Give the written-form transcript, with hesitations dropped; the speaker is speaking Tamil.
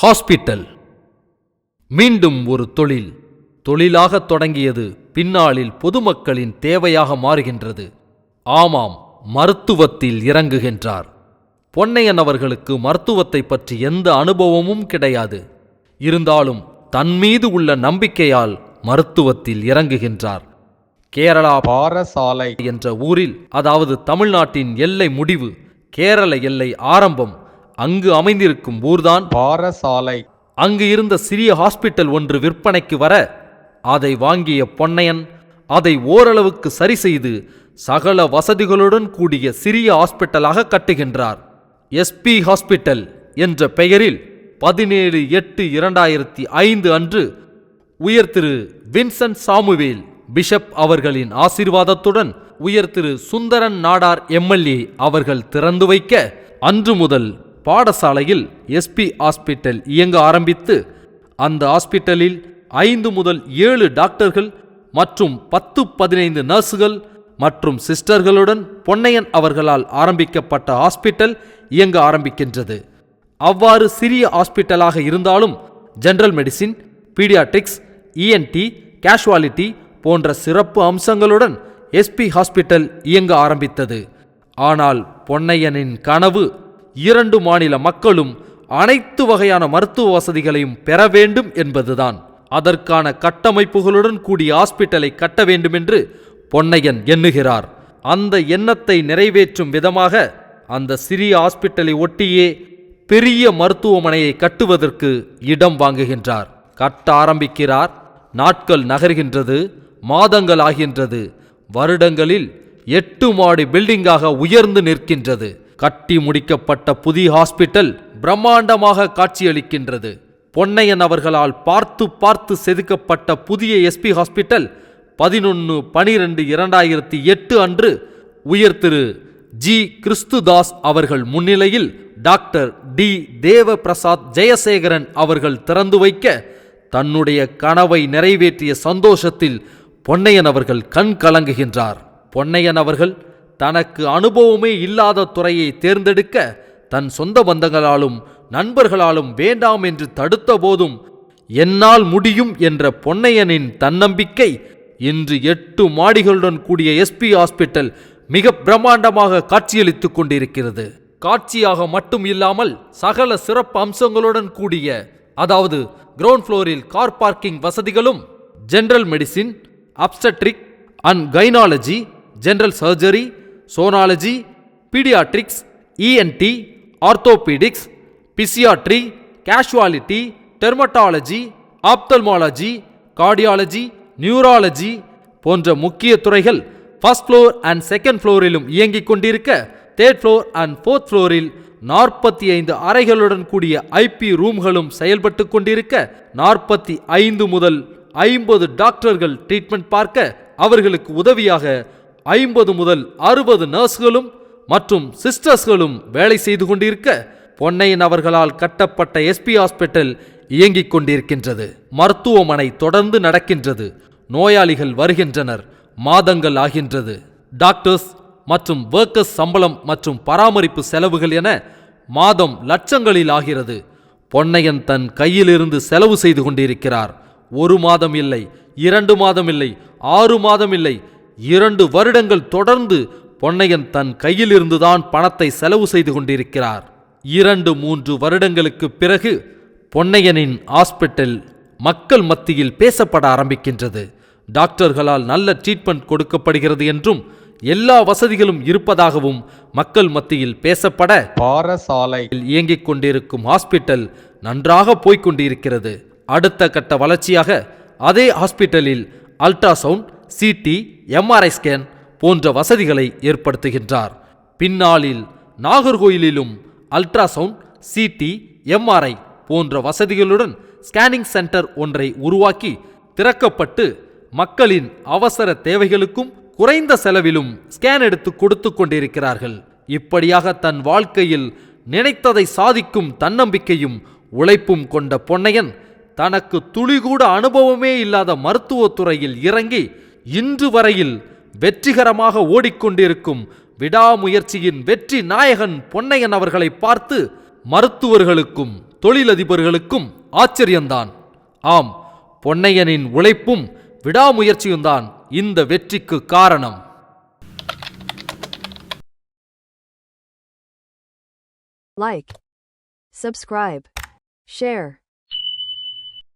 ஹாஸ்பிட்டல் மீண்டும் ஒரு தொழிலாக தொடங்கியது பின்னாளில் பொதுமக்களின் தேவையாக மாறுகின்றது. ஆமாம், மருத்துவத்தில் இறங்குகின்றார் பொன்னையன். அவர்களுக்கு மருத்துவத்தை பற்றி எந்த அனுபவமும் கிடையாது. இருந்தாலும் தன்மீது உள்ள நம்பிக்கையால் மருத்துவத்தில் இறங்குகின்றார். கேரளா பாரசாலை என்ற ஊரில், அதாவது தமிழ்நாட்டின் எல்லை முடிவு, கேரள எல்லை ஆரம்பம், அங்கு அமைந்திருக்கும் ஊர்தான் பாரசாலை. அங்கு இருந்த சிறிய ஹாஸ்பிட்டல் ஒன்று விற்பனைக்கு வர, அதை வாங்கிய பொன்னையன் அதை ஓரளவுக்கு சரி செய்து சகல வசதிகளுடன் கூடிய சிறிய ஹாஸ்பிட்டலாக கட்டுகின்றார். எஸ்பி ஹாஸ்பிட்டல் என்ற பெயரில் 17/8/2005 அன்று உயர் திரு வின்சென்ட் சாமுவேல் பிஷப் அவர்களின் ஆசீர்வாதத்துடன் உயர் திரு சுந்தரன் நாடார் எம்எல்ஏ அவர்கள் திறந்து வைக்க, அன்று முதல் பாடசாலையில் எஸ்பி ஹாஸ்பிட்டல் இயங்க ஆரம்பித்து, அந்த ஹாஸ்பிட்டலில் 5 முதல் 7 டாக்டர்கள் மற்றும் 10-15 நர்சுகள் மற்றும் சிஸ்டர்களுடன் பொன்னையன் அவர்களால் ஆரம்பிக்கப்பட்ட ஹாஸ்பிட்டல் இயங்க ஆரம்பிக்கின்றது. அவ்வாறு சிறிய ஹாஸ்பிட்டலாக இருந்தாலும் general medicine, paediatrics, ENT, casualty போன்ற சிறப்பு அம்சங்களுடன் எஸ்பி ஹாஸ்பிட்டல் இயங்க ஆரம்பித்தது. ஆனால் பொன்னையனின் கனவு 2 மாநில மக்களும் அனைத்து வகையான மருத்துவ வசதிகளையும் பெற வேண்டும் என்பதுதான். அதற்கான கட்டமைப்புகளுடன் கூடிய ஹாஸ்பிட்டலை கட்ட வேண்டுமென்று பொன்னையன் எண்ணுகிறார். அந்த எண்ணத்தை நிறைவேற்றும் விதமாக அந்த சிறிய ஹாஸ்பிட்டலை ஒட்டியே பெரிய மருத்துவமனையை கட்டுவதற்கு இடம் வாங்குகின்றார். கட்ட ஆரம்பிக்கிறார். நாட்கள் நகர்கின்றது, மாதங்கள் ஆகின்றது. வருடங்களில் 8 மாடி பில்டிங்காக உயர்ந்து நிற்கின்றது. கட்டி முடிக்கப்பட்ட புதிய ஹாஸ்பிட்டல் பிரம்மாண்டமாக காட்சியளிக்கின்றது. பொன்னையன் அவர்களால் பார்த்து செதுக்கப்பட்ட புதிய எஸ்பி ஹாஸ்பிட்டல் 11/12/2008 அன்று உயர் திரு ஜி கிறிஸ்துதாஸ் அவர்கள் முன்னிலையில் டாக்டர் டி தேவபிரசாத் ஜெயசேகரன் அவர்கள் திறந்து வைக்க, தன்னுடைய கனவை நிறைவேற்றிய சந்தோஷத்தில் பொன்னையன் அவர்கள் கண் கலங்குகின்றார். பொன்னையன் அவர்கள் தனக்கு அனுபவமே இல்லாத துறையை தேர்ந்தெடுக்க தன் சொந்த பந்தங்களாலும் நண்பர்களாலும் வேண்டாம் என்று தடுத்த போதும், என்னால் முடியும் என்ற பொன்னையனின் தன்னம்பிக்கை இன்று 8 மாடிகளுடன் கூடிய எஸ்பி ஹாஸ்பிட்டல் மிக பிரம்மாண்டமாக காட்சியளித்துக் கொண்டிருக்கிறது. காட்சியாக மட்டும் இல்லாமல் சகல சிறப்பு அம்சங்களுடன் கூடிய, அதாவது கிரவுண்ட் ஃப்ளோரில் கார் பார்க்கிங் வசதிகளும், general medicine, obstetric and gynaecology, general surgery, sonology, paediatrics, ENT, orthopaedics, psychiatry, casualty, dermatology, ophthalmology, cardiology, neurology போன்ற முக்கிய துறைகள் ஃபர்ஸ்ட் ஃப்ளோர் அண்ட் செகண்ட் ஃப்ளோரிலும் இயங்கிக் கொண்டிருக்க, தேர்ட் ஃப்ளோர் அண்ட் ஃபோர்த் ஃப்ளோரில் 45 அறைகளுடன் கூடிய ஐபி ரூம்களும் செயல்பட்டு கொண்டிருக்க, 45 முதல் 50 டாக்டர்கள் ட்ரீட்மெண்ட் பார்க்க, அவர்களுக்கு உதவியாக 50 முதல் 60 நர்ஸ்களும் மற்றும் சிஸ்டர்ஸ்களும் வேலை செய்து கொண்டிருக்க, பொன்னையன் அவர்களால் கட்டப்பட்ட எஸ்பி ஹாஸ்பிட்டல் இயங்கிக் கொண்டிருக்கின்றது. மருத்துவமனை தொடர்ந்து நடக்கின்றது. நோயாளிகள் வருகின்றனர். மாதங்கள் ஆகின்றது. டாக்டர்ஸ் மற்றும் ஒர்க்கர்ஸ் சம்பளம் மற்றும் பராமரிப்பு செலவுகள் என மாதம் லட்சங்களில் ஆகிறது. பொன்னையன் தன் கையிலிருந்து செலவு செய்து கொண்டிருக்கிறார். 1 மாதம் இல்லை, 2 மாதம் இல்லை, 6 மாதம் இல்லை, 2 வருடங்கள் தொடர்ந்து பொன்னையன் தன் கையிலிருந்துதான் பணத்தை செலவு செய்து கொண்டிருக்கிறார். 2-3 வருடங்களுக்கு பிறகு பொன்னையனின் ஹாஸ்பிட்டல் மக்கள் மத்தியில் பேசப்பட ஆரம்பிக்கின்றது. டாக்டர்களால் நல்ல ட்ரீட்மெண்ட் கொடுக்கப்படுகிறது என்றும் எல்லா வசதிகளும் இருப்பதாகவும் மக்கள் மத்தியில் பேசப்பட, பாரசாலை இயங்கிக் கொண்டிருக்கும் ஹாஸ்பிட்டல் நன்றாக போய்கொண்டிருக்கிறது. அடுத்த கட்ட வளர்ச்சியாக அதே ஹாஸ்பிட்டலில் அல்ட்ராசவுண்ட், சிடி, எம்ஆர்ஐ ஸ்கேன் போன்ற வசதிகளை ஏற்படுத்துகின்றார். பின்னாளில் நாகர்கோயிலிலும் அல்ட்ராசவுண்ட், சிடி, எம்ஆர்ஐ போன்ற வசதிகளுடன் ஸ்கேனிங் சென்டர் ஒன்றை உருவாக்கி திறக்கப்பட்டு, மக்களின் அவசர தேவைகளுக்கும் குறைந்த செலவிலும் ஸ்கேன் எடுத்து கொடுத்து கொண்டிருக்கிறார்கள். இப்படியாக தன் வாழ்க்கையில் நினைத்ததை சாதிக்கும் தன்னம்பிக்கையும் உழைப்பும் கொண்ட பொன்னையன் தனக்கு துளிகூட அனுபவமே இல்லாத மருத்துவத்துறையில் இறங்கி இன்று வரையில் வெற்றிகரமாக ஓடிக்கொண்டிருக்கும் விடாமுயற்சியின் வெற்றி நாயகன் பொன்னையன் அவர்களை பார்த்து மருத்துவர்களுக்கும் தொழிலதிபர்களுக்கும் ஆச்சரியம்தான். ஆம், பொன்னையனின் உழைப்பும் விடாமுயற்சியும்தான் இந்த வெற்றிக்கு காரணம். Like, subscribe, share.